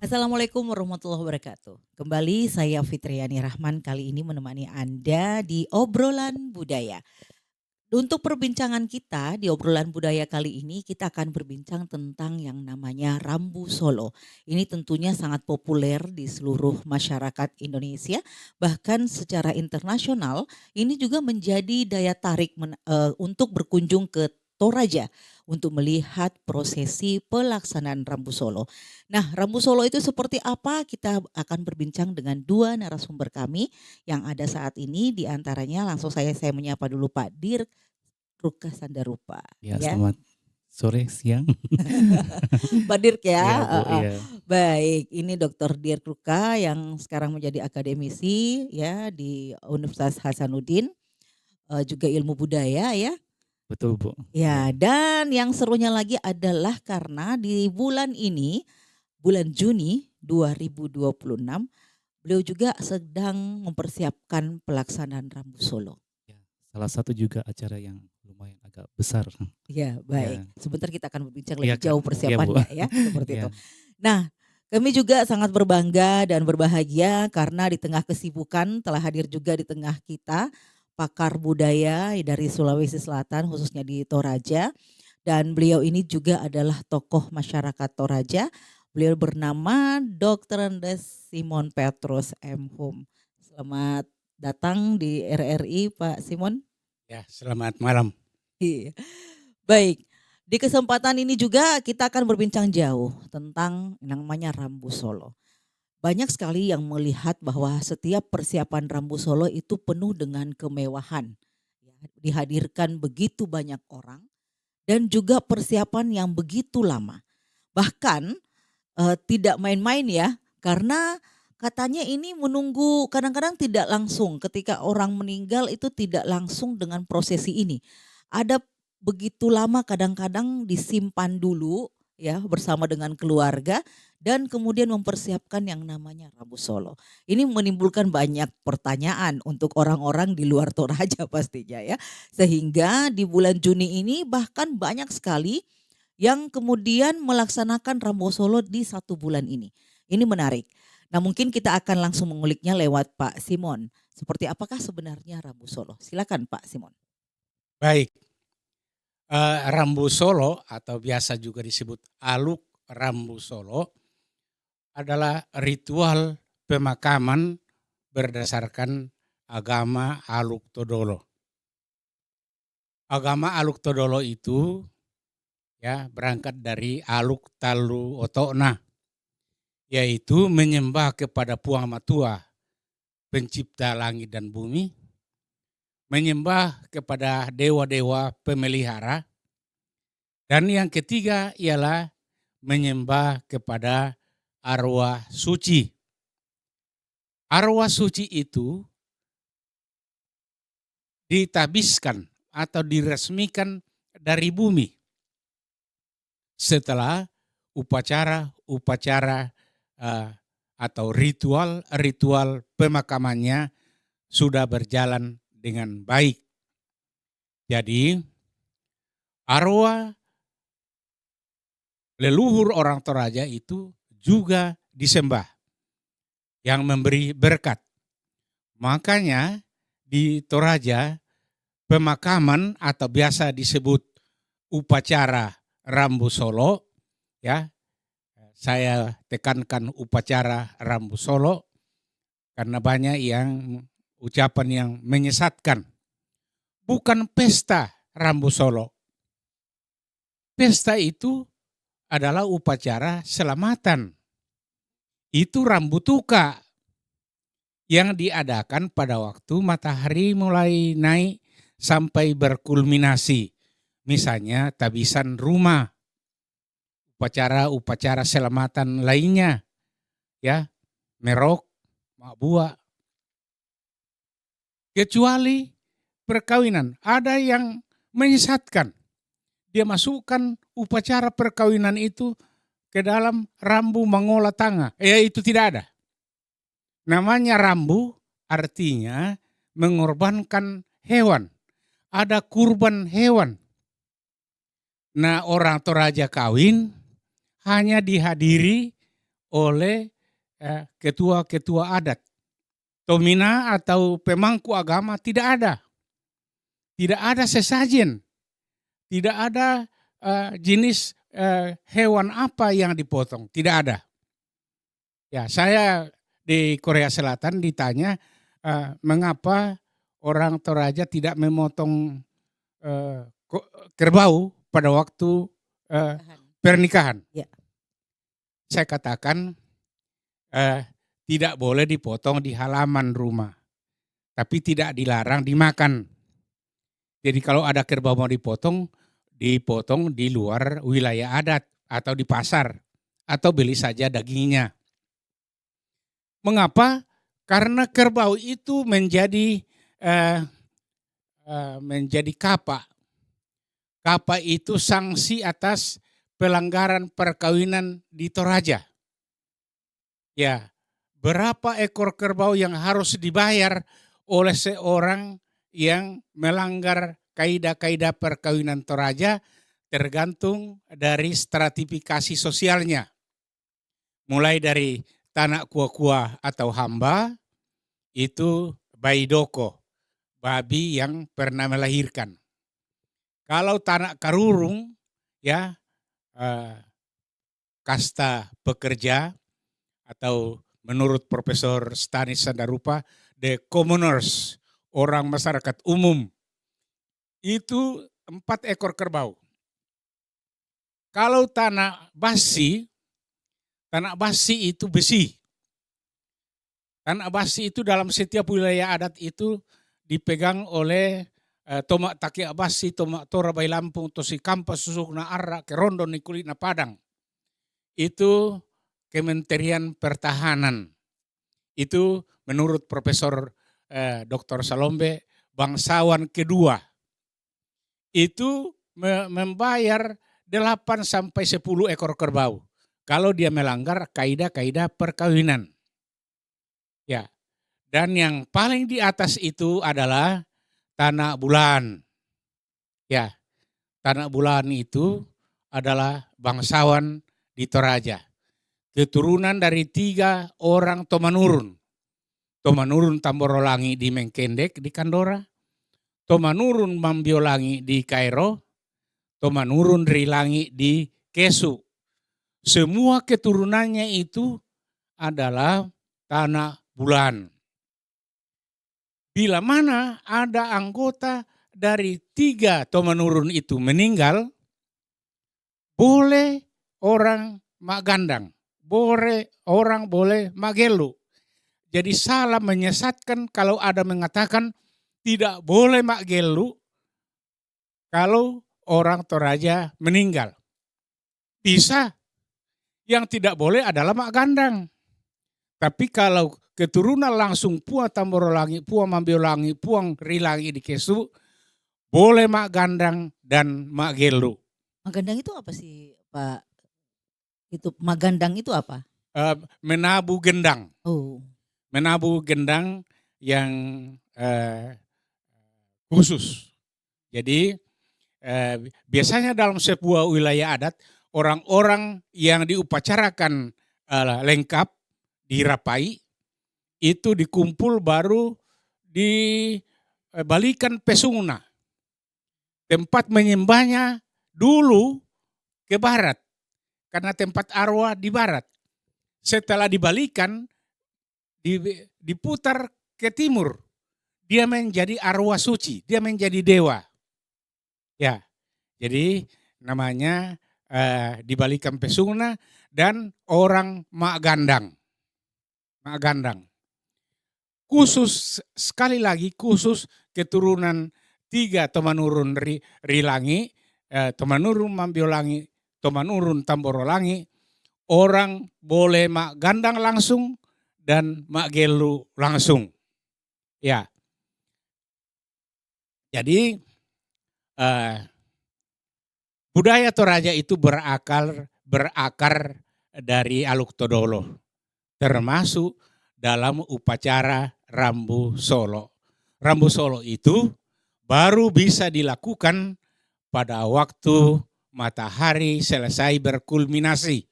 Assalamualaikum warahmatullahi wabarakatuh. Kembali saya Fitriani Rahman kali ini menemani Anda di obrolan budaya. Untuk perbincangan kita di obrolan budaya kali ini kita akan berbincang tentang yang namanya Rambu Solo. Ini tentunya sangat populer di seluruh masyarakat Indonesia, bahkan secara internasional ini juga menjadi daya tarik untuk berkunjung ke Toraja untuk melihat prosesi pelaksanaan Rambu Solo. Nah, Rambu Solo itu seperti apa? Kita akan berbincang dengan dua narasumber kami yang ada saat ini. Di antaranya langsung saya menyapa dulu Pak Dirk Ruka Sandarupa, Ya, ya. selamat sore, siang. Pak Dirk ya, Iya, Bu, heeh. iya. Baik, ini Dokter Dirk Ruka yang sekarang menjadi akademisi ya di Universitas Hasanuddin, juga ilmu budaya ya. Betul, Bu. Ya, Iya. dan yang serunya lagi adalah karena di bulan ini, bulan Juni 2026, beliau juga sedang mempersiapkan pelaksanaan Rambu Solo. Ya, salah satu juga acara yang lumayan agak besar. Ya, baik. Ya. Sebentar kita akan berbincang Iya, lebih Kak. jauh Iya, Bu. persiapannya ya, seperti itu. Iya. Nah, kami juga sangat berbangga dan berbahagia karena di tengah kesibukan telah hadir juga di tengah kita pakar budaya dari Sulawesi Selatan khususnya di Toraja, dan beliau ini juga adalah tokoh masyarakat Toraja. Beliau bernama Dr. Andes Simon Petrus M. Hum. Selamat datang di RRI Pak Simon. Ya, selamat malam. Iya. Baik, di kesempatan ini juga kita akan berbincang jauh tentang yang namanya Rambu Solo. Banyak sekali yang melihat bahwa setiap persiapan Rambu Solo itu penuh dengan kemewahan. Ya, dihadirkan begitu banyak orang dan juga persiapan yang begitu lama. Bahkan tidak main-main ya, karena katanya ini menunggu kadang-kadang tidak langsung ketika orang meninggal itu tidak langsung dengan prosesi ini. Ada begitu lama kadang-kadang disimpan dulu ya bersama dengan keluarga dan kemudian mempersiapkan yang namanya Rabu Solo. Ini menimbulkan banyak pertanyaan untuk orang-orang di luar Toraja pastinya ya. Sehingga di bulan Juni ini bahkan banyak sekali yang kemudian melaksanakan Rambu Solo di 1 bulan ini. Ini menarik. Nah, mungkin kita akan langsung menguliknya lewat Pak Simon. Seperti apakah sebenarnya Rambu Solo? Silakan Pak Simon. Baik, Rambu Solo atau biasa juga disebut Aluk Rambu Solo adalah ritual pemakaman berdasarkan agama Aluk Todolo. Agama Aluk Todolo itu ya berangkat dari Aluk Talu Otokna, yaitu menyembah kepada Puang Matua, pencipta langit dan bumi, menyembah kepada dewa-dewa pemelihara, dan yang ketiga ialah menyembah kepada arwah suci. Arwah suci itu ditabiskan atau diresmikan dari bumi setelah upacara-upacara atau ritual-ritual pemakamannya sudah berjalan dengan baik. Jadi arwah leluhur orang Toraja itu juga disembah yang memberi berkat. Makanya di Toraja pemakaman atau biasa disebut upacara Rambu Solo, ya. Saya tekankan upacara Rambu Solo karena banyak yang ucapan yang menyesatkan. Bukan pesta Rambu Solo. Pesta itu adalah upacara selamatan. Itu Rambu Tuka yang diadakan pada waktu matahari mulai naik sampai berkulminasi. Misalnya tabisan rumah, upacara-upacara selamatan lainnya, ya, merok, mak buah. Kecuali perkawinan, ada yang menyesatkan. Dia masukkan upacara perkawinan itu ke dalam rambu mengolah tangga. Itu tidak ada. Namanya rambu artinya mengorbankan hewan. Ada kurban hewan. Nah, orang Toraja kawin hanya dihadiri oleh ketua-ketua adat. Tomina atau pemangku agama tidak ada. Tidak ada sesajen. Tidak ada jenis hewan apa yang dipotong. Tidak ada. Ya, saya di Korea Selatan ditanya mengapa orang Toraja tidak memotong kerbau pada waktu pernikahan. Ya. Saya katakan tidak boleh dipotong di halaman rumah, tapi tidak dilarang dimakan. Jadi kalau ada kerbau mau dipotong di luar wilayah adat atau di pasar, atau beli saja dagingnya. Mengapa? Karena kerbau itu menjadi kapa. Kapa itu sanksi atas pelanggaran perkawinan di Toraja. Ya, berapa ekor kerbau yang harus dibayar oleh seorang yang melanggar kaidah-kaidah perkawinan Toraja tergantung dari stratifikasi sosialnya. Mulai dari tanah kuah-kuah atau hamba, itu baidoko, babi yang pernah melahirkan. Kalau tanah karurung, ya kasta pekerja, atau menurut Profesor Stanis Sandarupa, the commoners, orang masyarakat umum, itu 4 ekor kerbau. Kalau tanah basi itu besi. Tanah basi itu dalam setiap wilayah adat itu dipegang oleh tomak taki abasi, tomak tora bai Lampung, tosi kampas susukna arra, kerondo ni kulitna Padang. Itu Kementerian Pertahanan. Itu menurut Profesor Dr. Salombe, bangsawan kedua. Itu membayar 8 sampai 10 ekor kerbau kalau dia melanggar kaidah-kaidah perkawinan. Ya. Dan yang paling di atas itu adalah tanah bulan. Ya. Tanah bulan itu adalah bangsawan di Toraja. Keturunan dari 3 orang Tomanurun. Tomanurun Tamborolangi di Mengkendek di Kandora. Tomanurun Mambiolangi di Kairo. Tomanurun Rilangi di Kesu. Semua keturunannya itu adalah tanah bulan. Bila mana ada anggota dari 3 Tomanurun itu meninggal, boleh orang magandang, orang boleh magelu. Jadi salah menyesatkan kalau ada mengatakan tidak boleh magelu kalau orang Toraja meninggal. Bisa. Yang tidak boleh adalah magandang. Tapi kalau keturunan langsung Puang Tamborolangi, Puang Mambiolangi, Puang Rilangi di Kesu, boleh magandang dan magelu. Magandang itu apa sih, Pak? Itu magandang itu apa? Menabu gendang. Oh. Menabu gendang yang khusus. Jadi biasanya dalam sebuah wilayah adat, orang-orang yang diupacarakan lengkap, dirapai, itu dikumpul baru dibalikan pesungna. Tempat menyembahnya dulu ke barat, karena tempat arwah di barat. Setelah dibalikan, diputar ke timur. Dia menjadi arwah suci, dia menjadi dewa. Ya, jadi namanya dibalikan pesungna dan orang magandang. Magandang. Khusus, sekali lagi khusus keturunan 3 Tomanurun Rilangi, Tomanurun Mambiolangi, Tomanurun Tamborolangi, orang boleh magandang langsung dan magelu langsung. Ya. Jadi budaya Toraja itu berakar dari Aluk Todolo, termasuk dalam upacara Rambu Solo. Rambu Solo itu baru bisa dilakukan pada waktu matahari selesai berkulminasi.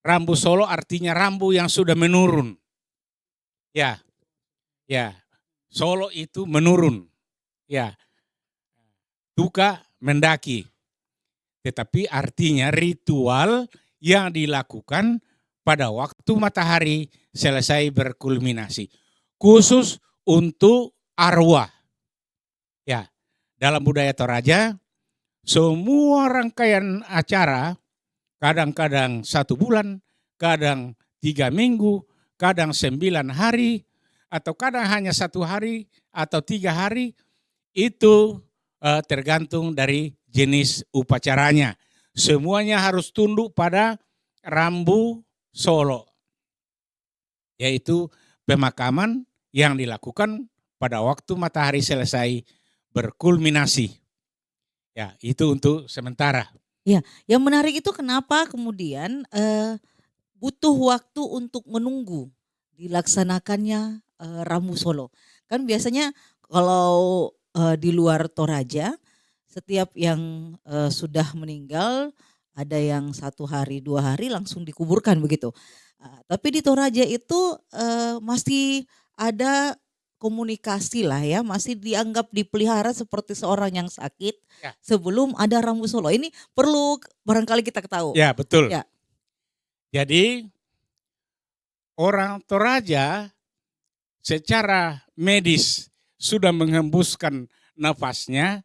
Rambu Solo artinya rambu yang sudah menurun. Ya, ya. Solo itu menurun. Ya, duka mendaki. Tetapi artinya ritual yang dilakukan pada waktu matahari selesai berkulminasi. Khusus untuk arwah. Ya, dalam budaya Toraja, semua rangkaian acara, kadang-kadang 1 bulan, kadang 3 minggu, kadang 9 hari, atau kadang hanya 1 hari atau 3 hari, itu tergantung dari jenis upacaranya. Semuanya harus tunduk pada rambu Solo, yaitu pemakaman yang dilakukan pada waktu matahari selesai berkulminasi. Ya, itu untuk sementara. Ya, yang menarik itu kenapa kemudian butuh waktu untuk menunggu dilaksanakannya Rambu Solo. Kan biasanya kalau di luar Toraja, setiap yang sudah meninggal ada yang 1 hari 2 hari langsung dikuburkan begitu. Tapi di Toraja itu masih ada komunikasi lah ya, masih dianggap dipelihara seperti seorang yang sakit Ya. sebelum ada Rambu Solo. Ini perlu barangkali kita ketahui. Ya, betul. Ya. Jadi orang Toraja secara medis sudah menghembuskan nafasnya,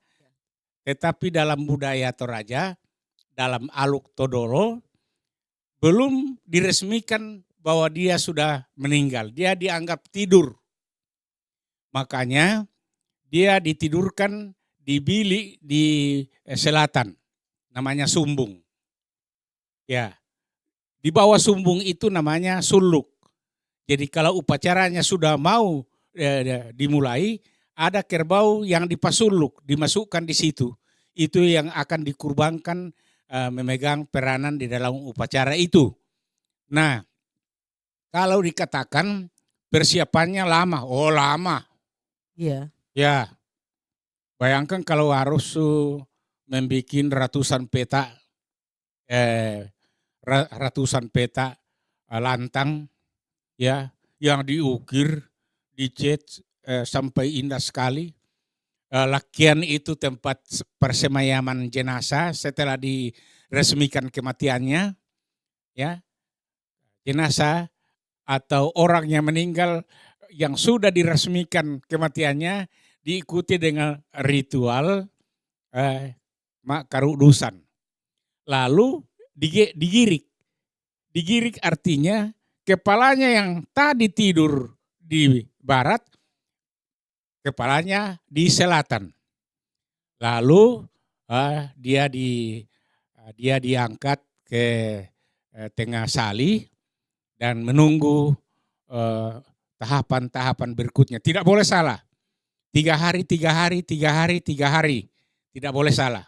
tetapi dalam budaya Toraja, dalam Aluk Todolo, belum diresmikan bahwa dia sudah meninggal. Dia dianggap tidur. Makanya dia ditidurkan di bilik di selatan, namanya sumbung. Ya, di bawah sumbung itu namanya suluk. Jadi kalau upacaranya sudah mau dimulai, ada kerbau yang dipasuluk, dimasukkan di situ. Itu yang akan dikurbankan memegang peranan di dalam upacara itu. Nah, kalau dikatakan persiapannya lama, oh lama. Iya. Ya, bayangkan kalau harus membuat ratusan peta lantang, ya, yang diukir, dicat sampai indah sekali. Lakian itu tempat persemayaman jenazah setelah diresmikan kematiannya, ya. Jenazah atau orang yang meninggal yang sudah diresmikan kematiannya diikuti dengan ritual makarudusan. Lalu digirik. Digirik artinya kepalanya yang tadi tidur di barat, kepalanya di selatan. Lalu dia diangkat ke tengah sali dan menunggu tahapan-tahapan berikutnya. Tidak boleh salah. 3 hari, 3 hari, 3 hari, 3 hari. Tidak boleh salah.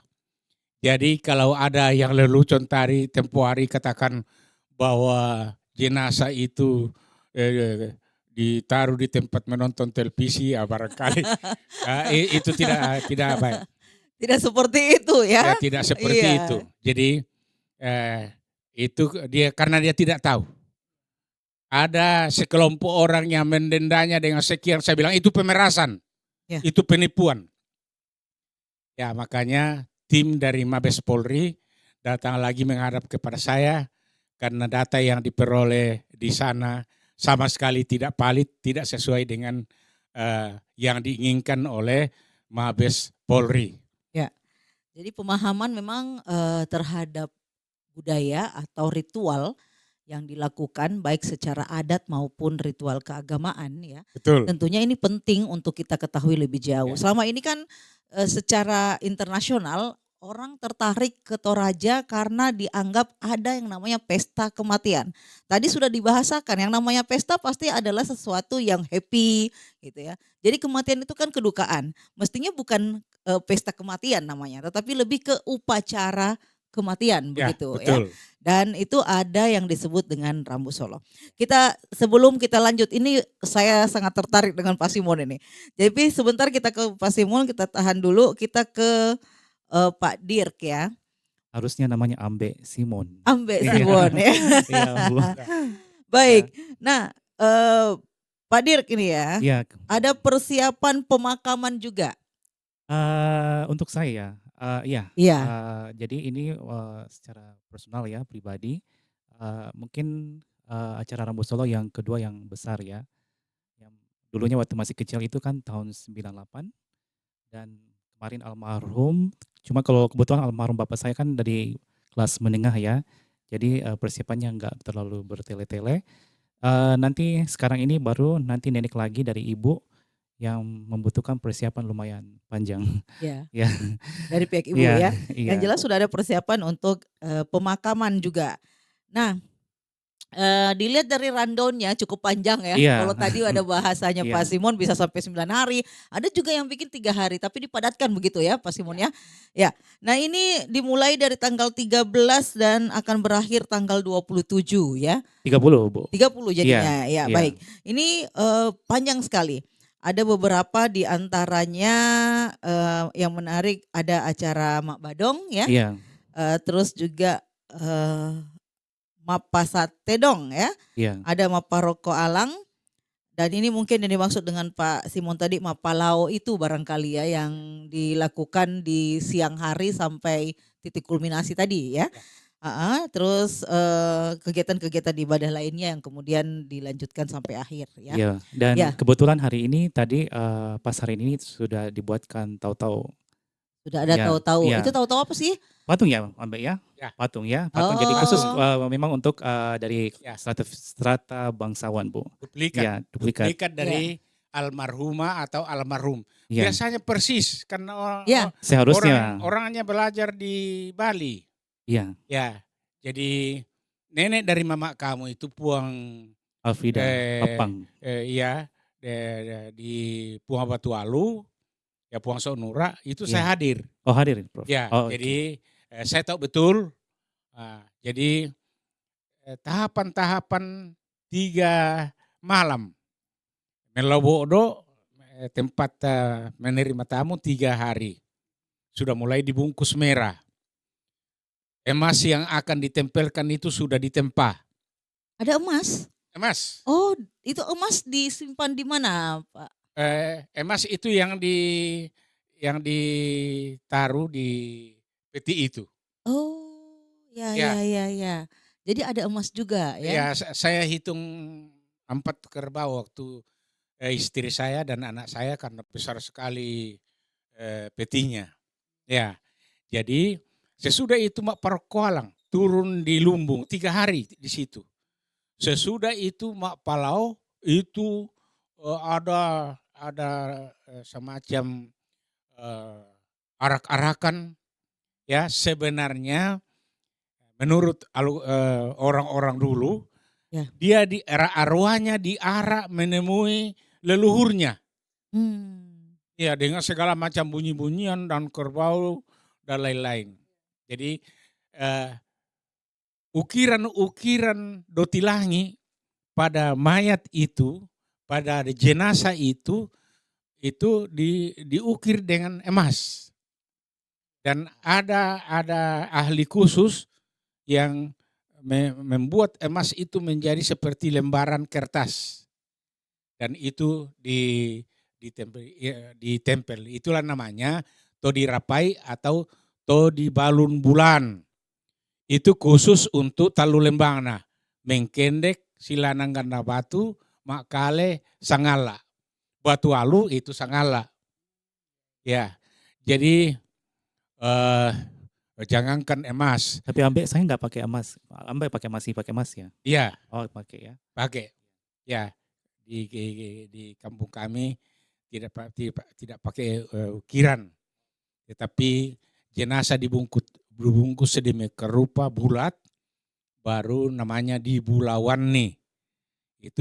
Jadi kalau ada yang lelucon tadi tempo hari katakan bahwa jenazah itu ditaruh di tempat menonton televisi, ya barangkali itu tidak baik. Tidak seperti itu ya. Ya, tidak seperti Iya. itu. Jadi itu dia karena dia tidak tahu. Ada sekelompok orang yang mendendanya dengan sekian, saya bilang itu pemerasan, Ya. itu penipuan. Ya, makanya tim dari Mabes Polri datang lagi menghadap kepada saya karena data yang diperoleh di sana sama sekali tidak valid, tidak sesuai dengan yang diinginkan oleh Mabes Polri. Ya. Jadi pemahaman memang terhadap budaya atau ritual yang dilakukan baik secara adat maupun ritual keagamaan ya. Betul. Tentunya ini penting untuk kita ketahui lebih jauh. Ya. Selama ini kan secara internasional orang tertarik ke Toraja karena dianggap ada yang namanya pesta kematian. Tadi sudah dibahasakan yang namanya pesta pasti adalah sesuatu yang happy gitu ya. Jadi kematian itu kan kedukaan. Mestinya bukan pesta kematian namanya, tetapi lebih ke upacara kematian Ya, begitu betul. ya. Dan itu ada yang disebut dengan Rambu Solo. Sebelum kita lanjut, ini saya sangat tertarik dengan Pak Simon ini. Jadi sebentar kita ke Pak Simon, kita tahan dulu, kita ke Pak Dirk ya. Harusnya namanya Ambe Simon. Ambek Iya. Siwon ya. Iya, Bu. Baik. Nah, Pak Dirk ini ya, Iya, ada persiapan pemakaman juga. untuk saya, iya, Iya, jadi ini, secara personal ya, pribadi, mungkin, acara Rambu Solo yang kedua yang besar ya, yang dulunya waktu masih kecil itu kan tahun 98 dan kemarin almarhum, cuma kalau kebetulan almarhum bapak saya kan dari kelas menengah ya, jadi, persiapannya nggak terlalu bertele-tele. Nanti sekarang ini baru nanti nenek lagi dari ibu yang membutuhkan persiapan lumayan panjang. ya. Ya, Dari pihak ibu iya, ya. Yang iya, jelas sudah ada persiapan untuk pemakaman juga. Nah, dilihat dari rundown-nya cukup panjang ya. iya, Kalau tadi ada bahasanya Pak iya, Simon bisa sampai 9 hari. Ada juga yang bikin 3 hari tapi dipadatkan begitu ya Pak Simon ya. Ya. Nah ini dimulai dari tanggal 13 dan akan berakhir tanggal 27 ya. 30 Bu. 30 Iya, jadinya. Ya iya, baik. Ini panjang sekali. Ada beberapa di antaranya yang menarik ada acara Mak Badong ya. iya, Terus juga eh, Mapasatedong ya. iya, Ada Maparoko Alang dan ini mungkin yang dimaksud dengan Pak Simon tadi Mapalao itu barangkali ya yang dilakukan di siang hari sampai titik kulminasi tadi ya. Terus kegiatan-kegiatan ibadah lainnya yang kemudian dilanjutkan sampai akhir ya. iya. Dan Ya, kebetulan hari ini tadi, pas hari ini sudah dibuatkan tahu-tahu. sudah ada Iya, tahu-tahu. Itu iya. tahu-tahu apa sih? Patung ya, Mbak, ya? Ya. Patung ya, patung jadi khusus, Oh, memang untuk, dari Ya. strata bangsawan, Bu. Duplikat. Iya, duplikat. Duplikat ya. dari almarhumah atau almarhum. Iya, Biasanya persis karena Ya. seharusnya. orangnya belajar di Bali. Iya, Ya, jadi nenek dari mama kamu itu Puang Alfida, eh, Papang. iya di Puang Batualu, ya Puang Sonura itu Iya. saya hadir. Oh, hadir, Prof? Ya, Oh, oke. jadi saya tahu betul. Jadi tahapan-tahapan 3 malam. Melobodo tempat menerima tamu 3 hari. Sudah mulai dibungkus merah. Emas yang akan ditempelkan itu sudah ditempa. Ada emas. Emas, Oh, itu emas disimpan di mana, Pak? emas itu yang ditaruh di peti itu. Oh, ya Ya, ya ya ya. Jadi ada emas juga ya? ya saya hitung 4 kerbau waktu istri saya dan anak saya karena besar sekali petinya. Ya, jadi sesudah itu Mak Parkoalang turun di Lumbung 3 hari di situ. Sesudah itu Mak Palau itu ada semacam arak-arakan ya sebenarnya menurut orang-orang dulu Ya. dia arwahnya diarak menemui leluhurnya. Hmm. Ya dengan segala macam bunyi-bunyian dan kerbau dan lain-lain. Jadi ukiran-ukiran dotilangi pada mayat itu, pada jenazah itu diukir dengan emas. Dan ada ahli khusus yang membuat emas itu menjadi seperti lembaran kertas. Dan itu ditempel. Itulah namanya todi rapai atau todi balun bulan. Itu khusus untuk talu lembangna. Mengkendek silanang ganda batu, makale sangala. Batu alu itu sangala. Ya, jadi jangankan emas. Tapi Ambe saya nggak pakai emas. Ambe masih pakai emas ya? Iya, Oh, pakai ya? pakai. Ya, di kampung kami tidak pakai ukiran, tetapi jenazah dibungkus sedemikian rupa bulat, baru namanya dibulawan nih. Itu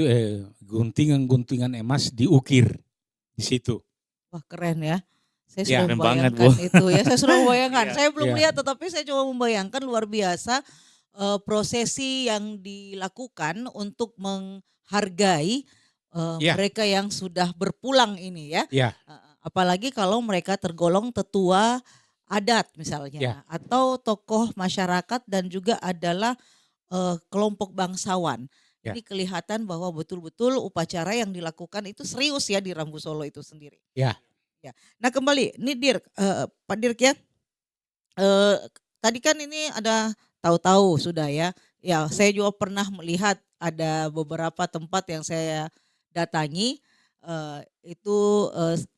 guntingan-guntingan emas diukir di situ. Wah, keren ya. Saya Ya, sudah keren banget, membayangkan Bu. itu ya. Saya sudah membayangkan. Iya. Saya belum Iya. lihat tetapi saya coba membayangkan luar biasa prosesi yang dilakukan untuk menghargai Iya. mereka yang sudah berpulang ini ya. Ya, Apalagi kalau mereka tergolong tetua adat Ya, misalnya atau tokoh masyarakat dan juga adalah kelompok bangsawan. ya, Ini kelihatan bahwa betul-betul upacara yang dilakukan itu serius ya di Rambu Solo itu sendiri. ya, Ya. Nah kembali, ini Dirk, Pak Dirk ya, tadi kan ini ada tahu-tahu sudah ya. Ya, saya juga pernah melihat ada beberapa tempat yang saya datangi itu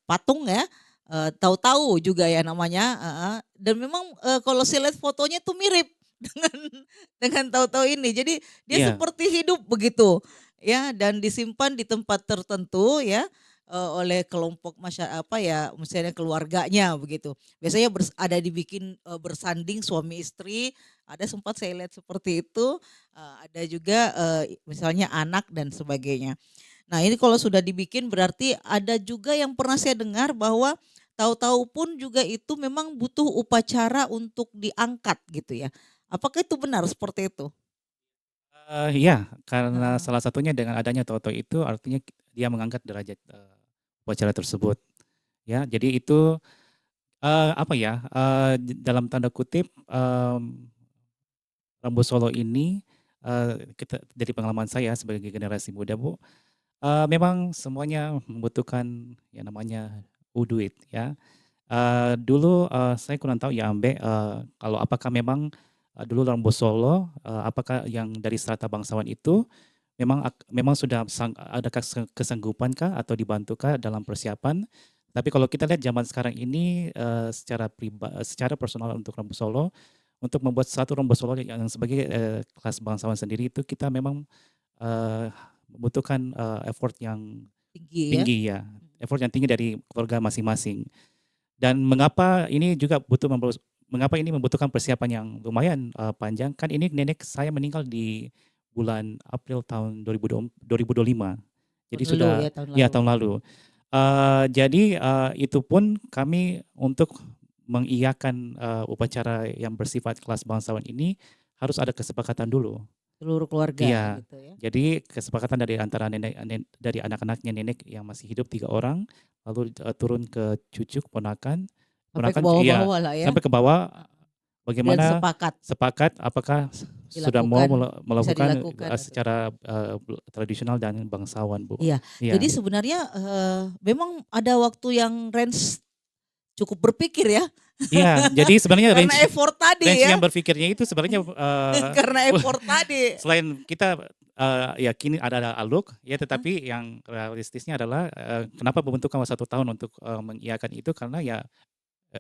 patung ya. Tahu-tahu juga ya namanya. Dan memang kalau saya lihat fotonya tuh mirip dengan tahu-tahu ini. Jadi dia Iya, seperti hidup begitu ya dan disimpan di tempat tertentu ya oleh kelompok masyarakat apa ya misalnya keluarganya begitu. Biasanya ada dibikin bersanding suami istri, ada sempat saya lihat seperti itu, ada juga misalnya anak dan sebagainya. Nah ini kalau sudah dibikin berarti ada juga yang pernah saya dengar bahwa tahu-tahu pun juga itu memang butuh upacara untuk diangkat gitu ya. Apakah itu benar seperti itu? iya, karena Heeh. salah satunya dengan adanya toto itu artinya dia mengangkat derajat, upacara tersebut, ya. Jadi itu, apa ya, dalam tanda kutip, Rambu Solo ini, kita dari pengalaman saya sebagai generasi muda, Bu, memang semuanya membutuhkan yang namanya duit ya. Dulu, saya kurang tahu ya Ambe, kalau apakah memang, dulu Rambu Solo, apakah yang dari strata bangsawan itu memang sudah ada kesanggupankah atau dibantukah dalam persiapan? Tapi kalau kita lihat zaman sekarang ini, secara personal untuk Rambu Solo, untuk membuat satu Rambu Solo yang sebagai, kelas bangsawan sendiri itu kita memang, membutuhkan, effort yang Tinggi ya. tinggi ya, effort yang tinggi dari keluarga masing-masing. Dan mengapa ini membutuhkan persiapan yang lumayan, panjang, kan ini nenek saya meninggal di bulan April tahun 2025. Jadi Tahun lalu sudah ya, tahun ya lalu. tahun lalu. Jadi, itu pun kami untuk mengiyakan, upacara yang bersifat kelas bangsawan ini harus ada kesepakatan dulu. Seluruh keluarga Iya, gitu ya. jadi kesepakatan dari antara dari anak-anaknya nenek yang masih hidup 3 orang, lalu, turun ke cucu, keponakan, Sampai ke iya, bawah-bawah lah ya. sampai ke bawah Dan bagaimana sepakat sepakat apakah sudah mau dilakukan, bisa melakukan, dilakukan atau tidak. secara, tradisional dan bangsawan, Bu. Iya, jadi Iya. sebenarnya memang ada waktu yang range cukup berpikir ya, Iya, jadi sebenarnya karena effort tadi range ya, yang berpikirnya itu sebenarnya, karena effort tadi. selain kita, yakini ada aluk, ya Hah? tetapi yang realistisnya adalah, kenapa membentukkan 1 tahun untuk, mengiyakan itu karena ya, eee,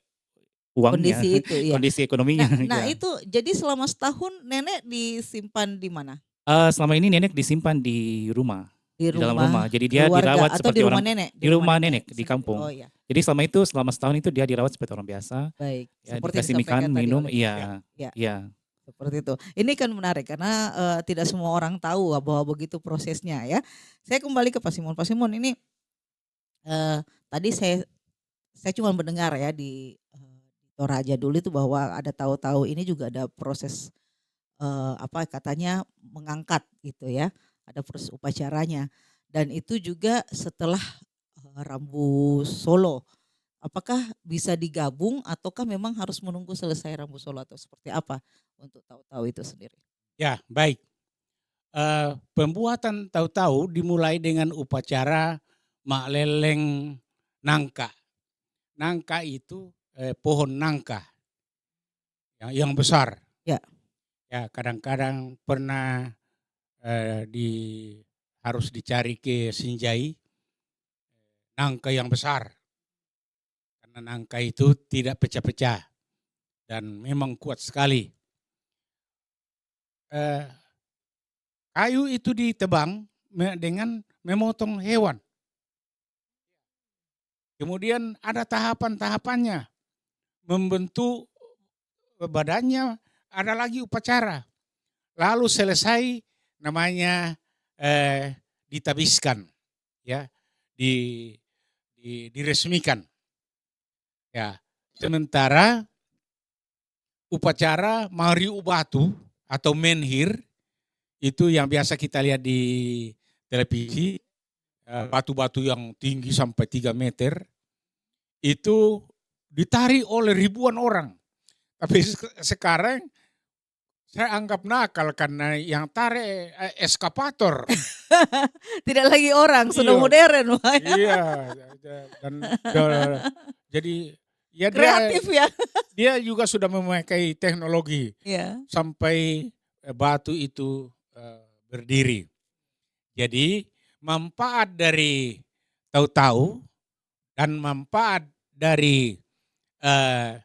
uangnya, Kondisi itu ya. kondisi ekonominya, Nah ya. itu jadi selama setahun nenek disimpan di mana? Selama ini nenek disimpan di rumah, Di di dalam rumah rumah. Jadi dia keluarga dirawat atau di seperti rumah orang nenek? Di di rumah rumah nenek nenek, di sendiri. Oh kampung. ya, Jadi selama setahun itu dia dirawat seperti orang biasa, baik. ya Seperti yang dikasih makan, disampaikan tadi minum, oleh Dirk. ya. iya, Ya. iya. Seperti itu. Ini kan menarik karena tidak semua orang tahu bahwa begitu prosesnya ya. Saya kembali ke Pak Simon. Pak Simon ini tadi saya cuma mendengar ya di Toraja dulu itu bahwa ada tahu-tahu ini juga ada proses apa katanya mengangkat gitu ya. Ada proses upacaranya dan itu juga setelah Rambu Solo. Apakah bisa digabung ataukah memang harus menunggu selesai Rambu Solo atau seperti apa untuk tahu-tahu itu sendiri? Ya, baik. Pembuatan tahu-tahu dimulai dengan upacara Makleleng Nangka. Nangka itu pohon nangka yang besar. Ya, Ya, kadang-kadang pernah harus dicari ke Sinjai nangka yang besar karena nangka itu tidak pecah-pecah dan memang kuat sekali. Eh, Kayu itu ditebang dengan memotong hewan. Kemudian ada tahapan-tahapannya. Membentuk badannya, ada lagi upacara. Lalu selesai namanya ditabiskan, ya, diresmikan. Ya, sementara upacara Mariu Batu atau menhir itu yang biasa kita lihat di televisi, batu-batu yang tinggi sampai 3 meter, itu ditarik oleh ribuan orang. Tapi sekarang saya anggap nakal karena yang tarik eskavator. Tidak lagi orang, sudah Iya, modern, Pak. iya, dan jadi ya Kreatif ya. dia juga sudah memakai teknologi Ya. sampai batu itu berdiri. Jadi manfaat dari tahu-tahu dan manfaat dari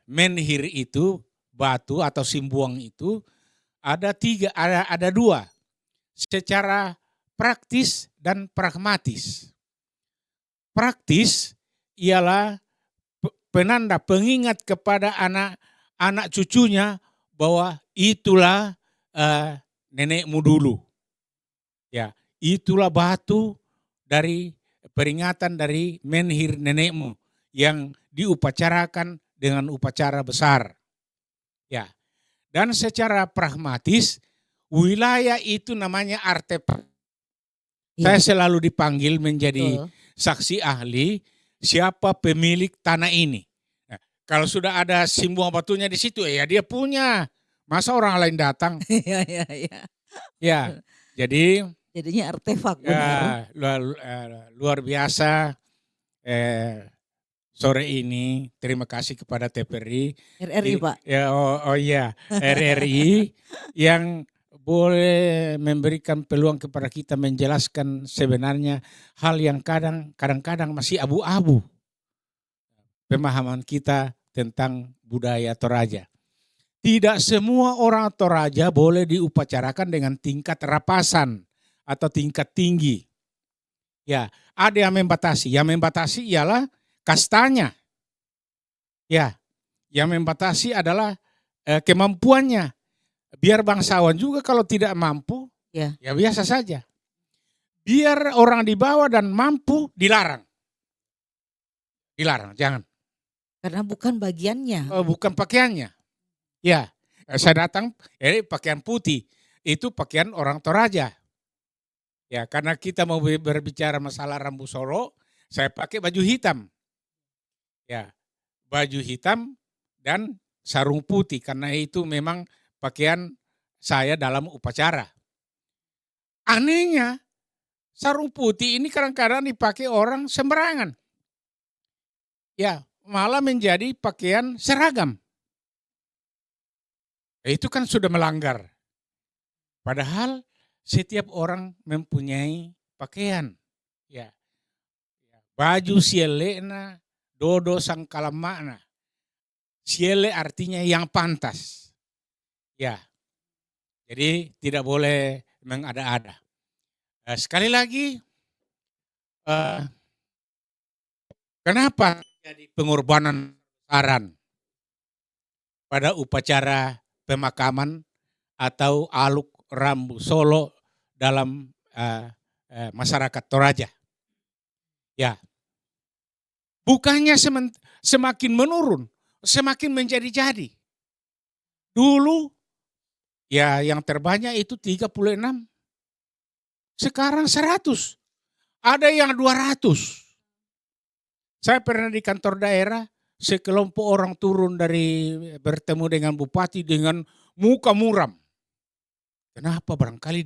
menhir itu, batu atau simbuang itu ada dua, secara praktis dan pragmatis. Praktis ialah penanda pengingat kepada anak cucunya bahwa itulah nenekmu dulu. Ya, itulah batu dari peringatan dari menhir nenekmu yang diupacarakan dengan upacara besar. Ya. Dan secara pragmatis wilayah itu namanya artefak. Saya Iya, selalu dipanggil menjadi betul. saksi ahli siapa pemilik tanah ini. Nah, kalau sudah ada simbol batunya di situ ya dia punya. Masa orang lain datang? Iya, iya, iya. Ya, jadi Jadinya artefak benar. luar biasa sore ini. Terima kasih kepada TPRI. RRI, Pak. Ya, oh iya, RRI yang boleh memberikan peluang kepada kita menjelaskan sebenarnya hal yang kadang-kadang masih abu-abu pemahaman kita tentang budaya Toraja. Tidak semua orang Toraja boleh diupacarakan dengan tingkat rapasan atau tingkat tinggi. Ya, ada yang membatasi. Yang membatasi ialah kastanya. Ya, yang membatasi adalah kemampuannya. Biar bangsawan juga kalau tidak mampu, Ya. ya biasa saja. Biar orang di bawah dan mampu dilarang. Dilarang, jangan. Karena bukan bagiannya. Bukan pakaiannya. Ya, saya datang, pakaian putih. Itu pakaian orang Toraja. Ya, karena kita mau berbicara masalah Rambu Solo, saya pakai baju hitam. Ya, baju hitam dan sarung putih karena itu memang pakaian saya dalam upacara. Anehnya, sarung putih ini kadang-kadang dipakai orang sembarangan. Ya, malah menjadi pakaian seragam. Itu kan sudah melanggar. Padahal setiap orang mempunyai pakaian. Ya, baju sielena, dodo sangkalamakna. Siele artinya yang pantas. Ya, jadi tidak boleh mengada-ada. Sekali lagi, kenapa jadi pengorbanan saran pada upacara pemakaman atau aluk Rambu Solo dalam masyarakat Toraja? Ya, bukannya semakin menurun, semakin menjadi-jadi. Dulu ya yang terbanyak itu 36. Sekarang 100. Ada yang 200. Saya pernah di kantor daerah, sekelompok orang turun dari bertemu dengan bupati dengan muka muram. Kenapa? Barangkali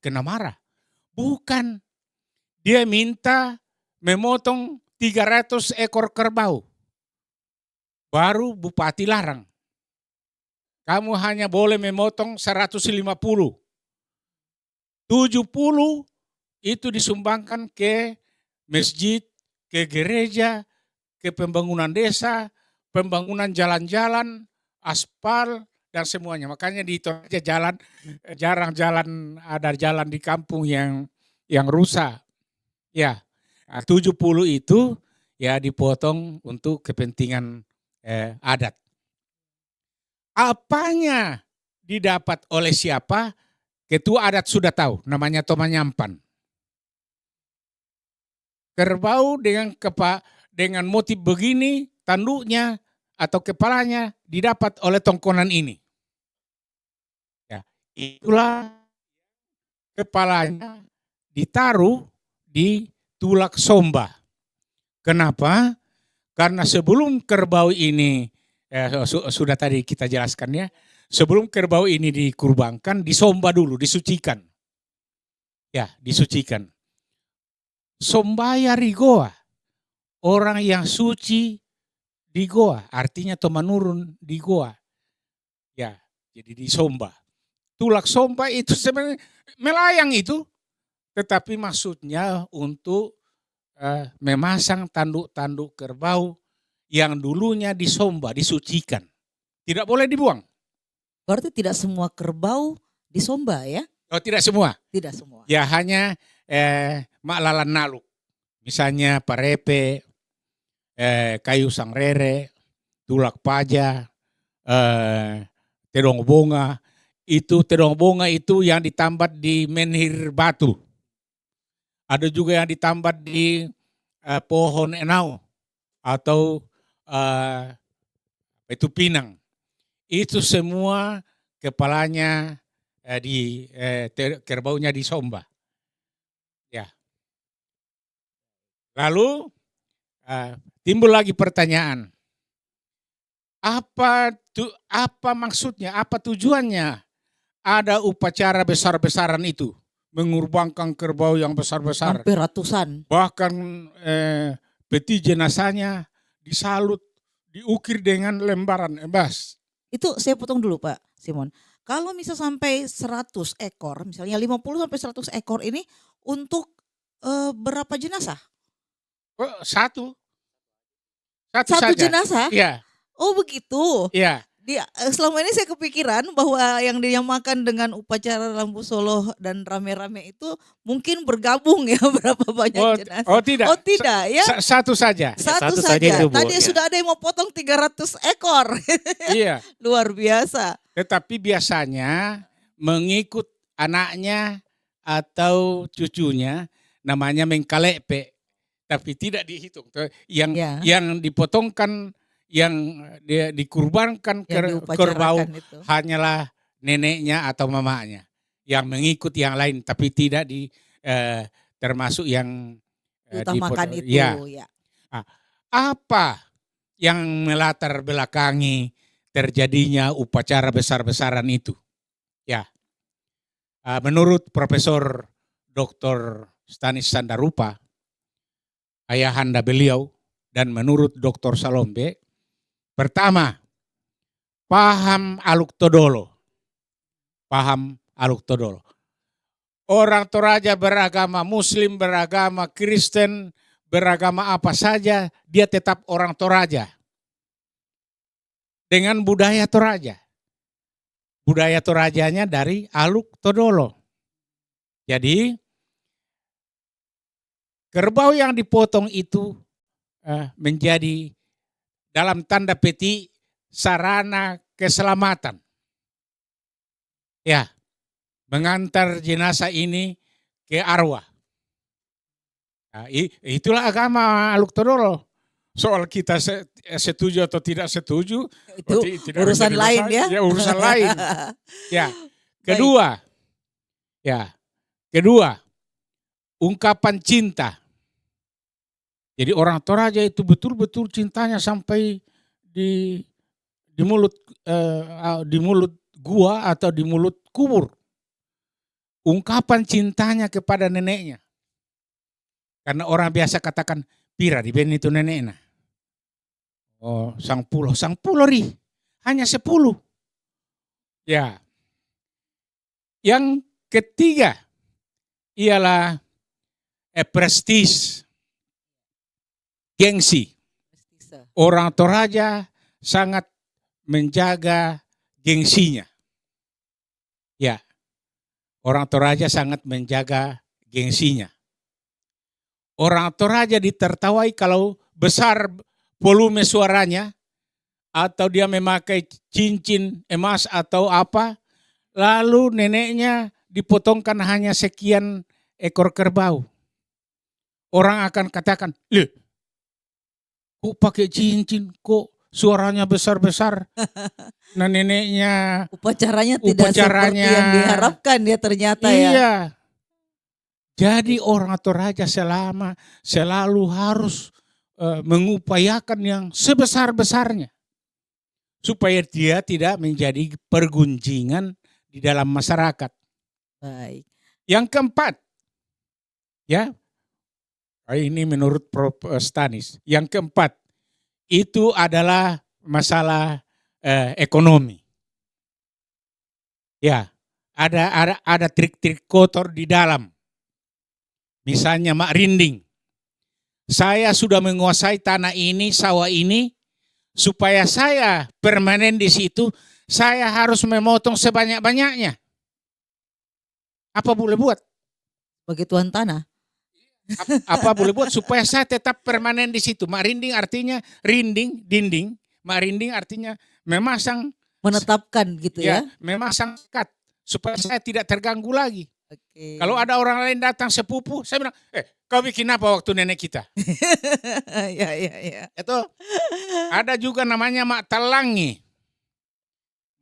kena marah. Bukan. Dia minta memotong 300 ekor kerbau. Baru bupati larang. Kamu hanya boleh memotong 150. 70 itu disumbangkan ke masjid, ke gereja, ke pembangunan desa, pembangunan jalan-jalan, aspal, dan semuanya. Makanya di Toraja jarang ada jalan di kampung yang rusak. Ya, 70 itu ya dipotong untuk kepentingan adat. Apanya didapat oleh siapa? Ketua adat sudah tahu, namanya Tomanyampan. Kerbau dengan motif begini, tanduknya atau kepalanya didapat oleh tongkonan ini. Ya, itulah kepalanya ditaruh di tulak somba. Kenapa? Karena sebelum kerbau ini, sudah tadi kita jelaskan ya, sebelum kerbau ini dikurbankan, disomba dulu, disucikan. Ya, disucikan. Sombaya rigoa, orang yang suci di goa, artinya menurun di goa. Ya, jadi disomba. Tulak somba itu sebenarnya melayang itu, tetapi maksudnya untuk memasang tanduk-tanduk kerbau yang dulunya disomba, disucikan. Tidak boleh dibuang. Berarti tidak semua kerbau disomba ya? Oh, tidak semua. Tidak semua. Ya hanya maklalan naluk. Misalnya parepe, kayu sangrere, tulak paja, terong bonga. Terong bonga itu yang ditambat di menhir batu. Ada juga yang ditambat di pohon enau atau itu pinang. Itu semua kepalanya kerbaunya disomba. Ya. Lalu timbul lagi pertanyaan. Apa maksudnya? Apa tujuannya? Ada upacara besar-besaran itu, mengurbankan kerbau yang besar-besar. Hampir ratusan. Bahkan peti jenazahnya disalut, diukir dengan lembaran emas. Itu saya potong dulu Pak Simon. Kalau misal sampai 100 ekor, misalnya 50 sampai 100 ekor ini untuk berapa jenazah? Satu Satu saja. jenazah? Iya. Oh begitu. Iya. Selama ini saya kepikiran bahwa yang dinamakan dengan upacara Rambu Solo dan rame-rame itu mungkin bergabung ya berapa banyak jenazah. Oh tidak. Oh tidak ya. Satu saja. Satu satu saja saja. itu, Bu. Tadi Ya. sudah ada yang mau potong 300 ekor. Iya. Luar biasa. Tetapi biasanya mengikut anaknya atau cucunya namanya mengkalepe. Tapi tidak dihitung. Yang dipotongkan, yang dikurbankan Yang kerbau diupacarakan itu. hanyalah neneknya atau mamanya yang mengikut yang lain, tapi tidak termasuk yang Utamakan itu Ya. ya. Apa yang melatar belakangi terjadinya upacara besar-besaran itu? Ya, menurut Profesor Dr. Stanis Sandarupa, ayahanda beliau, dan menurut Dr. Salombe, pertama, paham Aluk Todolo. Orang Toraja beragama Muslim, beragama Kristen, beragama apa saja, dia tetap orang Toraja. Dengan budaya Toraja. Budaya Torajanya dari Aluk Todolo. Jadi, kerbau yang dipotong itu menjadi dalam tanda petik sarana keselamatan. Ya, mengantar jenazah ini ke arwah. Nah, itulah agama Aluk Todolo. Soal kita setuju atau tidak setuju, Itu tidak urusan menjadi lain masalah. ya. Urusan lain. Ya, kedua, ungkapan cinta. Jadi orang Toraja itu betul-betul cintanya sampai di mulut gua atau di mulut kubur. Ungkapan cintanya kepada neneknya. Karena orang biasa katakan, pira di ben itu neneknya. Oh, sang pulau ri. Hanya 10. Ya. Yang ketiga ialah prestis. Gengsi. Orang Toraja sangat menjaga gengsinya. Ya. Orang Toraja sangat menjaga gengsinya. Orang Toraja ditertawai kalau besar volume suaranya atau dia memakai cincin emas atau apa, lalu neneknya dipotongkan hanya sekian ekor kerbau. Orang akan katakan, "Leh, kok pakai cincin, kok suaranya besar-besar?" Nah neneknya Upacaranya tidak seperti yang diharapkan ya ternyata ya. Iya. Jadi orang Toraja selalu harus mengupayakan yang sebesar-besarnya supaya dia tidak menjadi pergunjingan di dalam masyarakat. Baik. Yang keempat, ya, ini menurut Prof. Stanis. Yang keempat, itu adalah masalah ekonomi. Ya, ada trik-trik kotor di dalam. Misalnya Mak Rinding. Saya sudah menguasai tanah ini, sawah ini, supaya saya permanen di situ, saya harus memotong sebanyak-banyaknya. Apa boleh buat? Bagi tuan tanah. Apa boleh buat supaya saya tetap permanen di situ. Mak Rinding artinya rinding, dinding. Mak Rinding artinya memasang, Menetapkan gitu ya. memasang sekat supaya saya tidak terganggu lagi. Oke. Kalau ada orang lain datang sepupu, saya bilang, kau bikin apa waktu nenek kita? Ya. Itu ada juga namanya Mak Talangi.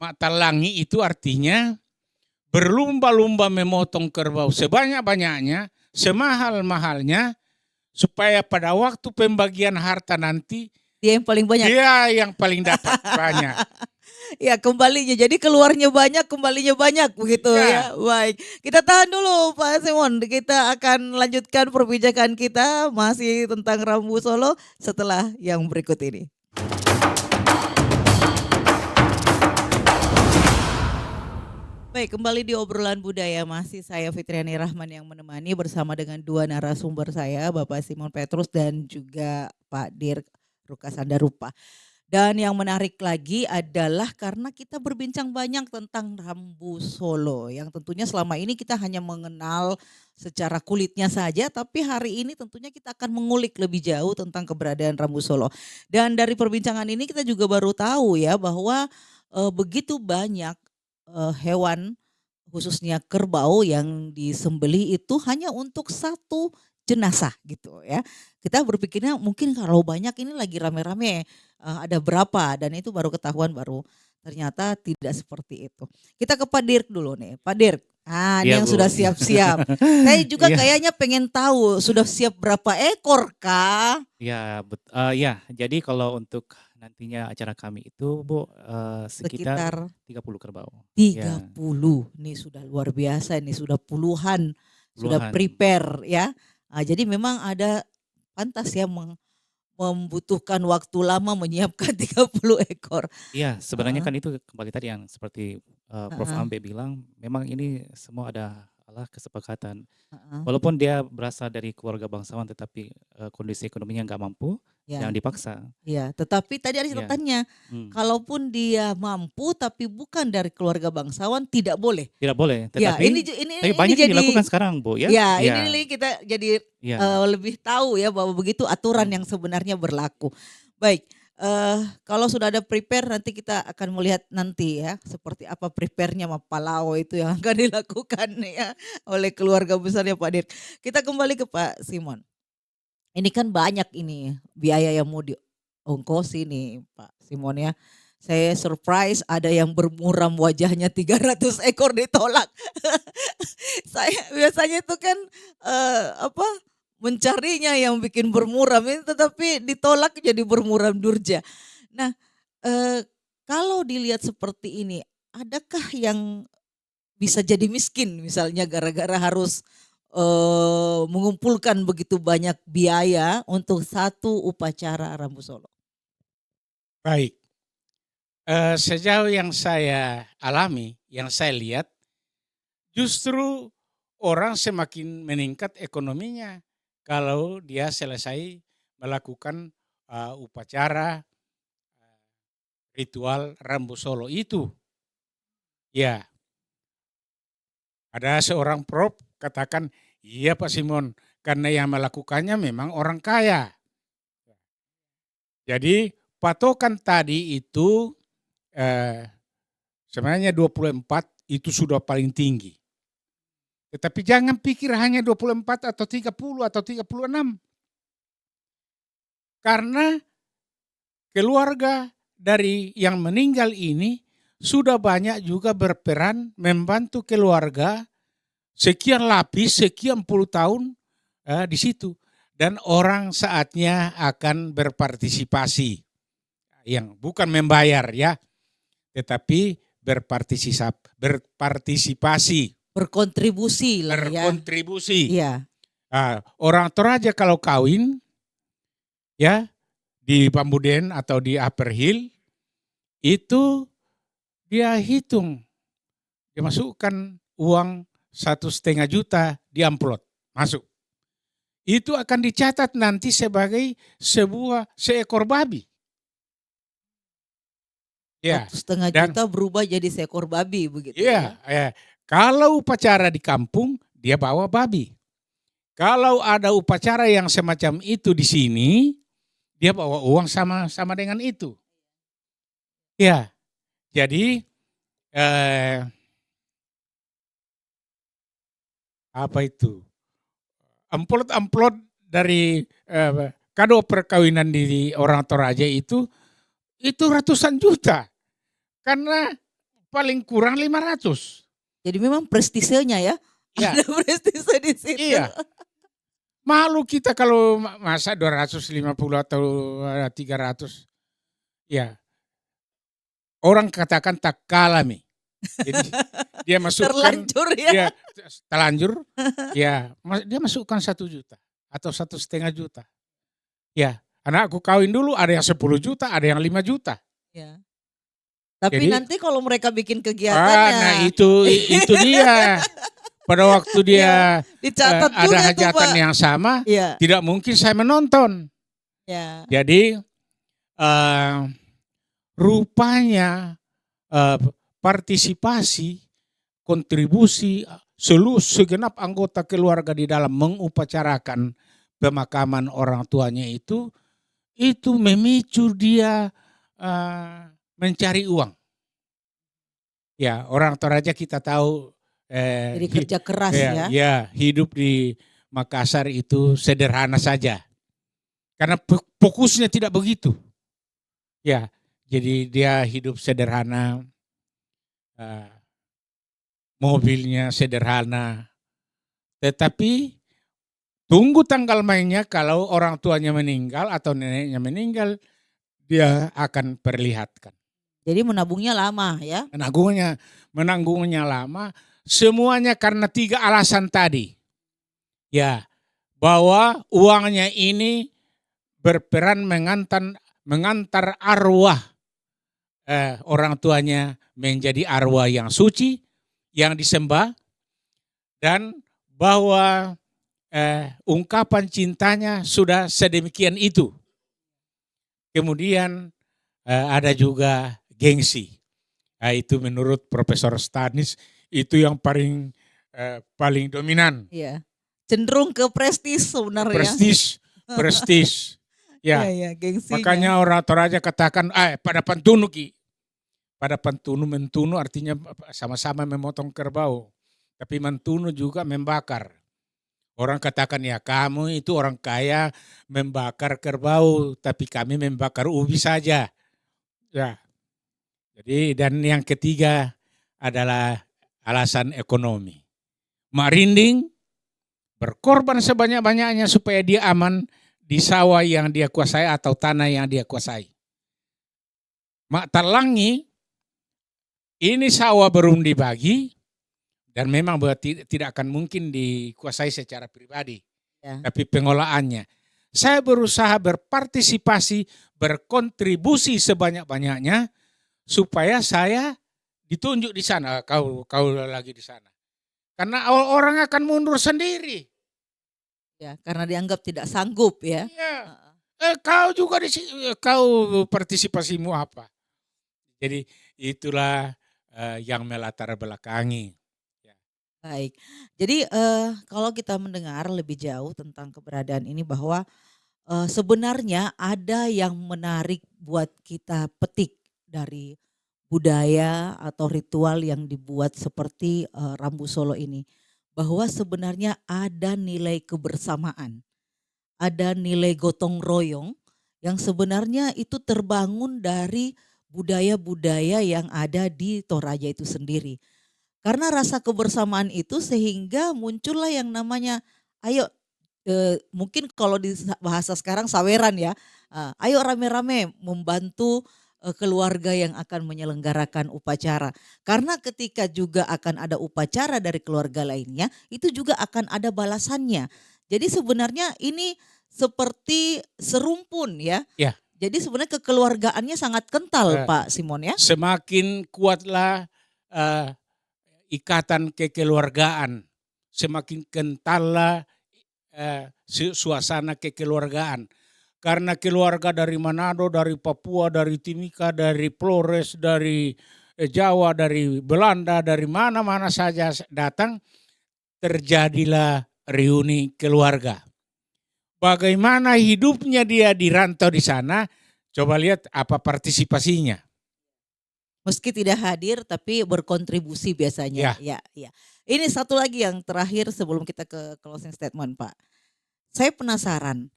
Mak Talangi itu artinya berlumba-lumba memotong kerbau sebanyak-banyaknya, semahal-mahalnya, supaya pada waktu pembagian harta nanti, Dia yang paling banyak. dia yang paling dapat banyak. Ya kembalinya, jadi keluarnya banyak, kembalinya banyak begitu ya. Ya. Baik, kita tahan dulu Pak Simon. Kita akan lanjutkan perbincangan kita masih tentang Rambu Solo setelah yang berikut ini. Baik, kembali di obrolan budaya, masih saya Fitriani Rahman yang menemani bersama dengan dua narasumber saya, Bapak Simon Petrus dan juga Pak Dirk Rukasandarupa. Dan yang menarik lagi adalah karena kita berbincang banyak tentang Rambu Solo yang tentunya selama ini kita hanya mengenal secara kulitnya saja, tapi hari ini tentunya kita akan mengulik lebih jauh tentang keberadaan Rambu Solo. Dan dari perbincangan ini kita juga baru tahu ya bahwa begitu banyak hewan khususnya kerbau yang disembelih itu hanya untuk satu jenazah gitu ya. Kita berpikirnya mungkin kalau banyak ini lagi rame-rame ada berapa, dan itu baru ketahuan ternyata tidak seperti itu. Kita ke Pak Dirk dulu nih. Pak Dirk, ini Iya, yang Bu. sudah siap-siap. Saya juga Iya. kayaknya pengen tahu sudah siap berapa ekor kah? Ya, jadi kalau untuk nantinya acara kami itu, Bu, sekitar Sekitar 30 kerbau. 30. Nih sudah luar biasa, nih sudah puluhan, sudah Puluhan. prepare ya. Jadi memang ada pantas ya membutuhkan waktu lama menyiapkan 30 ekor. Iya, sebenarnya Heeh. kan itu kembali tadi yang seperti Prof. Heeh. Ambe bilang, memang ini semua adalah kesepakatan. Heeh. Walaupun dia berasal dari keluarga bangsawan tetapi kondisi ekonominya nggak mampu, Ya, jangan dipaksa. ya. Tetapi tadi ada Ya. catatannya, Hmm. kalaupun dia mampu tapi bukan dari keluarga bangsawan tidak boleh. Tidak boleh, Ya, tetapi ini banyak yang jadi dilakukan sekarang, Bu, ya. ya, Iya, ini kita jadi iya. lebih tahu ya bahwa begitu aturan yang sebenarnya berlaku. Baik, kalau sudah ada prepare nanti kita akan melihat nanti ya seperti apa prepare-nya Palau itu yang akan dilakukan ya oleh keluarga besarnya Pak Dirk. Kita kembali ke Pak Simon. Ini kan banyak ini biaya yang mau diongkosi nih Pak Simon ya. Saya surprise ada yang bermuram wajahnya 300 ekor ditolak. Saya biasanya itu kan mencarinya yang bikin bermuram ini, tetapi ditolak jadi bermuram durja. Nah, kalau dilihat seperti ini, adakah yang bisa jadi miskin misalnya gara-gara harus mengumpulkan begitu banyak biaya untuk satu upacara Rambu Solo? Baik, sejauh yang saya alami, yang saya lihat, justru orang semakin meningkat ekonominya kalau dia selesai melakukan upacara ritual Rambu Solo itu. Ya, ada seorang prof katakan, iya Pak Simon, karena yang melakukannya memang orang kaya. Jadi patokan tadi itu sebenarnya 24 itu sudah paling tinggi. Tetapi jangan pikir hanya 24 atau 30 atau 36. Karena keluarga dari yang meninggal ini sudah banyak juga berperan membantu keluarga sekian lapis, sekian puluh tahun di situ. dan orang saatnya akan berpartisipasi, yang bukan membayar ya, tetapi berpartisipasi, Berkontribusi lah ya. berkontribusi. Iya. Orang Toraja kalau kawin ya di Bambuden atau di Upper Hill itu dia hitung, dia masukkan uang 1,5 juta di amplop masuk. Itu akan dicatat nanti sebagai seekor babi. Ya, 1,5 dan juta berubah jadi seekor babi begitu iya, ya. kalau upacara di kampung dia bawa babi. Kalau ada upacara yang semacam itu di sini, dia bawa uang sama dengan itu. Ya, jadi apa itu? Amplop-amplop dari kado perkawinan di orang Toraja itu ratusan juta. Karena paling kurang 500. Jadi memang prestisenya ya. Ya. Ada prestise di situ. Iya. Malu kita kalau masa 250 atau 300. Ya. Orang katakan tak kalah nih. Jadi dia masukkan Terlanjur ya. dia terlanjur ya, dia masukkan 1 juta atau 1,5 juta. Ya, anakku kawin dulu ada yang 10 juta, ada yang 5 juta. Ya. Tapi Jadi, nanti kalau mereka bikin nah kegiatannya itu dia. Pada waktu dia dicatat ada juga tuh, hajatan Pak. yang sama, Iya. tidak mungkin saya menonton. Ya. Jadi rupanya partisipasi, kontribusi seluruh segenap anggota keluarga di dalam mengupacarakan pemakaman orang tuanya itu memicu dia mencari uang. Ya, orang Toraja kita tahu Jadi kerja keras ya. ya, hidup di Makassar itu sederhana saja. Karena fokusnya tidak begitu. Ya, jadi dia hidup sederhana, mobilnya sederhana. Tetapi tunggu tanggal mainnya kalau orang tuanya meninggal atau neneknya meninggal, dia akan perlihatkan. Jadi menabungnya lama ya. Menanggungnya lama. Semuanya karena 3 alasan tadi. Ya, bahwa uangnya ini berperan mengantar arwah orang tuanya menjadi arwah yang suci, yang disembah, dan bahwa ungkapan cintanya sudah sedemikian itu. Kemudian ada juga gengsi. Itu menurut Profesor Stanis itu yang paling dominan. Iya. Cenderung ke prestis sebenarnya. Prestis. Ya. Iya, gengsinya. Makanya orang Toraja katakan pada pantunu ki. Pada pantunu, mentunu artinya sama-sama memotong kerbau. Tapi mentunu juga membakar. Orang katakan ya kamu itu orang kaya membakar kerbau, tapi kami membakar ubi saja. Ya. Jadi dan yang ketiga adalah alasan ekonomi. Marinding berkorban sebanyak-banyaknya supaya dia aman di sawah yang dia kuasai atau tanah yang dia kuasai. Mak Talangi ini sawah belum dibagi dan memang tidak akan mungkin dikuasai secara pribadi. Ya. Tapi pengolahannya. Saya berusaha berpartisipasi, berkontribusi sebanyak-banyaknya supaya saya ditunjuk di sana, kau lagi di sana. Karena orang akan mundur sendiri. Ya, karena dianggap tidak sanggup ya. Iya. Kau juga di sini, kau partisipasimu apa? Jadi itulah yang melatar belakangi. Ya. Baik. Jadi kalau kita mendengar lebih jauh tentang keberadaan ini bahwa sebenarnya ada yang menarik buat kita petik dari budaya atau ritual yang dibuat seperti Rambu Solo ini. Bahwa sebenarnya ada nilai kebersamaan, ada nilai gotong royong yang sebenarnya itu terbangun dari budaya-budaya yang ada di Toraja itu sendiri. Karena rasa kebersamaan itu sehingga muncullah yang namanya ayo mungkin kalau di bahasa sekarang saweran ya, ayo rame-rame membantu, keluarga yang akan menyelenggarakan upacara. Karena ketika juga akan ada upacara dari keluarga lainnya, itu juga akan ada balasannya. Jadi sebenarnya ini seperti serumpun ya. Ya. Jadi sebenarnya kekeluargaannya sangat kental Eh, Pak Simon ya. Semakin kuatlah ikatan kekeluargaan, semakin kentallah suasana kekeluargaan. Karena keluarga dari Manado, dari Papua, dari Timika, dari Flores, dari Jawa, dari Belanda, dari mana-mana saja datang, terjadilah reuni keluarga. Bagaimana hidupnya dia di rantau di sana, coba lihat apa partisipasinya. Meski tidak hadir tapi berkontribusi biasanya. Ya. Ya, ya. Ini satu lagi yang terakhir sebelum kita ke closing statement, Pak. Saya penasaran,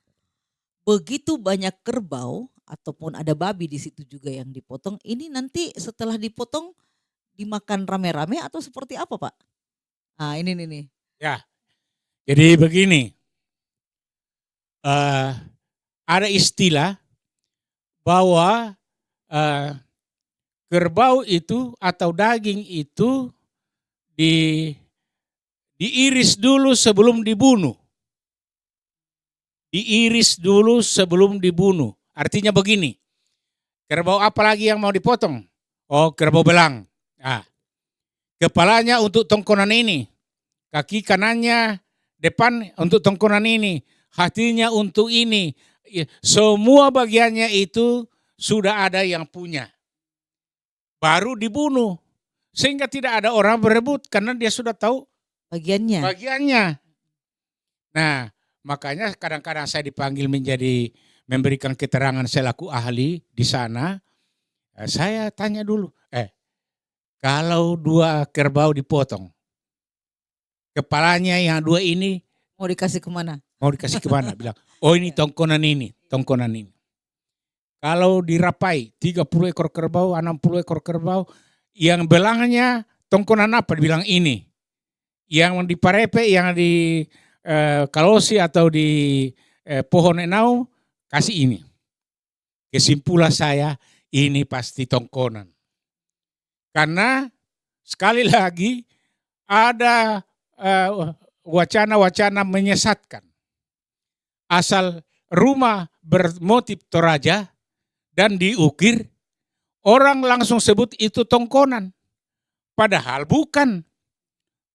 begitu banyak kerbau ataupun ada babi di situ juga yang dipotong, ini nanti setelah dipotong dimakan rame-rame atau seperti apa, Pak? Ah, ini nih. Ya, jadi begini, ada istilah bahwa kerbau itu atau daging itu diiris dulu sebelum dibunuh. Diiris dulu sebelum dibunuh. Artinya begini, kerbau apa lagi yang mau dipotong? Oh, kerbau belang. Nah, kepalanya untuk tongkonan ini, kaki kanannya depan untuk tongkonan ini, hatinya untuk ini. Semua bagiannya itu sudah ada yang punya. Baru dibunuh. Sehingga tidak ada orang berebut karena dia sudah tahu bagiannya. Nah, makanya kadang-kadang saya dipanggil memberikan keterangan selaku ahli di sana. Saya tanya dulu, kalau 2 kerbau dipotong, kepalanya yang 2 ini Mau dikasih kemana? mau dikasih ke mana? Bilang, oh ini tongkonan ini, tongkonan ini. Kalau dirapai 30 ekor kerbau, 60 ekor kerbau, yang belangnya tongkonan apa? Dibilang ini. Yang diparepe, yang di kalosi atau di pohon enau, kasih ini. Kesimpulan saya, ini pasti tongkonan. Karena sekali lagi ada wacana-wacana menyesatkan. Asal rumah bermotif Toraja dan diukir, orang langsung sebut itu tongkonan. Padahal bukan.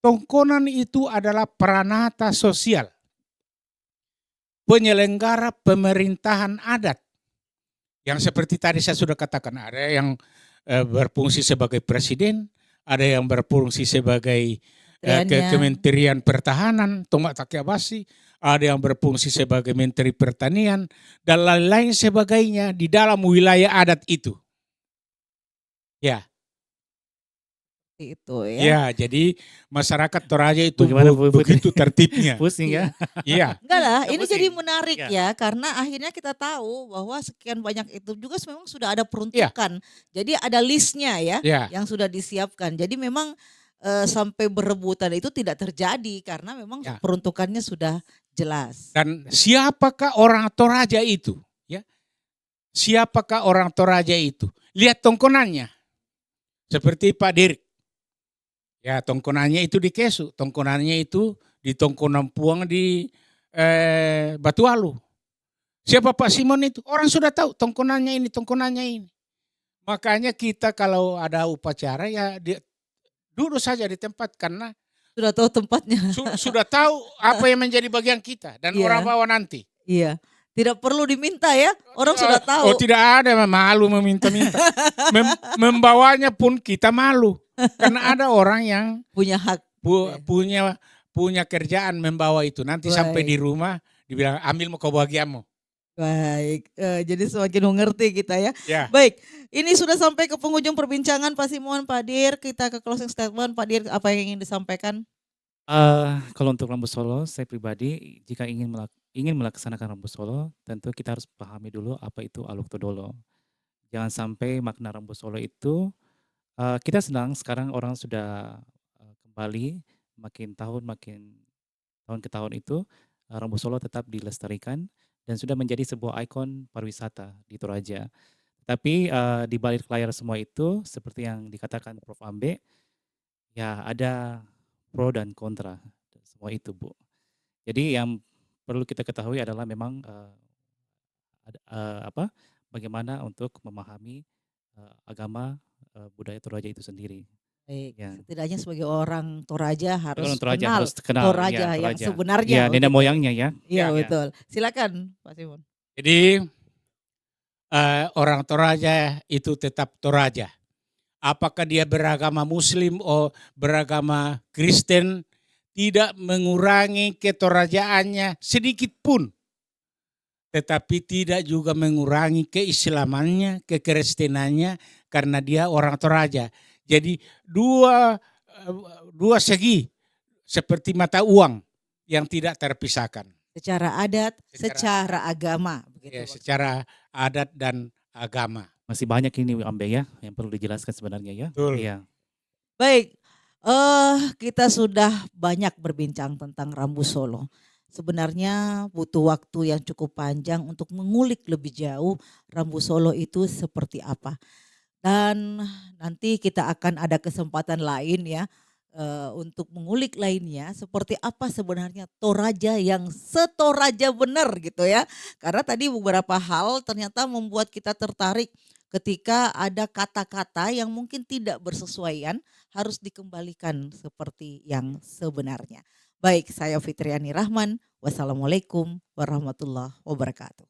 Tongkonan itu adalah peranata sosial. Penyelenggara pemerintahan adat. Yang seperti tadi saya sudah katakan, ada yang berfungsi sebagai presiden, ada yang berfungsi sebagai Kementerian Pertahanan, Tomak Takiabasi, ada yang berfungsi sebagai Menteri Pertanian, dan lain-lain sebagainya di dalam wilayah adat itu. Ya. Itu ya. Ya, jadi masyarakat Toraja itu Bagaimana, begitu tertibnya. Pusing ya. Iya. Enggak lah, Ya, ini pusing. jadi menarik Ya. ya karena akhirnya kita tahu bahwa sekian banyak itu juga memang sudah ada peruntukan. Jadi ada listnya ya Ya. yang sudah disiapkan. Jadi memang sampai berebutan itu tidak terjadi karena memang Ya. peruntukannya sudah jelas. Dan siapakah orang Toraja itu? Ya. Siapakah orang Toraja itu? Lihat tongkonannya. Seperti Pak Dirik. Ya, tongkonannya itu di Kesu, tongkonannya itu di Tongkonan Puang di Batualu. Siapa Pak Simon itu? Orang sudah tahu tongkonannya ini, tongkonannya ini. Makanya kita kalau ada upacara ya duduk saja di tempat karena Sudah tahu tempatnya. sudah tahu apa yang menjadi bagian kita dan Iya. orang bawa nanti. Iya. Tidak perlu diminta ya, orang sudah tahu. Oh tidak ada, malu meminta-minta. Membawanya pun kita malu. Karena ada orang yang Punya hak. punya kerjaan membawa itu. Nanti sampai di rumah dibilang ambil mau kau bagianmu. Baik, jadi semakin mengerti kita ya. Ya. Baik, ini sudah sampai ke penghujung perbincangan Pak Simon, Pak Dir. Kita ke closing statement, Pak Dir, apa yang ingin disampaikan? Kalau untuk Rambu Solo, saya pribadi jika ingin melaksanakan Rambu Solo, tentu kita harus pahami dulu apa itu Aluk Todolo. Jangan sampai makna Rambu Solo itu, kita senang sekarang orang sudah kembali makin tahun ke tahun itu Rambu Solo tetap dilestarikan dan sudah menjadi sebuah ikon pariwisata di Toraja. Tapi di balik layar semua itu seperti yang dikatakan Prof. Ambe, ya ada pro dan kontra semua itu, Bu. Jadi yang perlu kita ketahui adalah memang bagaimana untuk memahami agama budaya Toraja itu sendiri. Baik, Ya. setidaknya sebagai orang Toraja harus Kalau Toraja kenal harus kenal ya Toraja yang Toraja. sebenarnya Ya, nenek begitu. moyangnya ya. Iya, Ya. betul. Silakan Pak Simon. Jadi orang Toraja itu tetap Toraja. Apakah dia beragama Muslim atau beragama Kristen, tidak mengurangi ketorajaannya sedikit pun. Tetapi tidak juga mengurangi keislamannya, kekristenannya, karena dia orang Toraja. Jadi dua segi seperti mata uang yang tidak terpisahkan. Secara adat, secara agama. Begitu, Ya, Pak. secara adat dan agama. Masih banyak ini Ambe ya yang perlu dijelaskan sebenarnya ya. Betul. Iya. Baik, kita sudah banyak berbincang tentang Rambu Solo. Sebenarnya butuh waktu yang cukup panjang untuk mengulik lebih jauh Rambu Solo itu seperti apa. Dan nanti kita akan ada kesempatan lain ya untuk mengulik lainnya seperti apa sebenarnya Toraja yang setoraja benar gitu ya. Karena tadi beberapa hal ternyata membuat kita tertarik ketika ada kata-kata yang mungkin tidak bersesuaian harus dikembalikan seperti yang sebenarnya. Baik, saya Fitriani Rahman. Wassalamualaikum warahmatullahi wabarakatuh.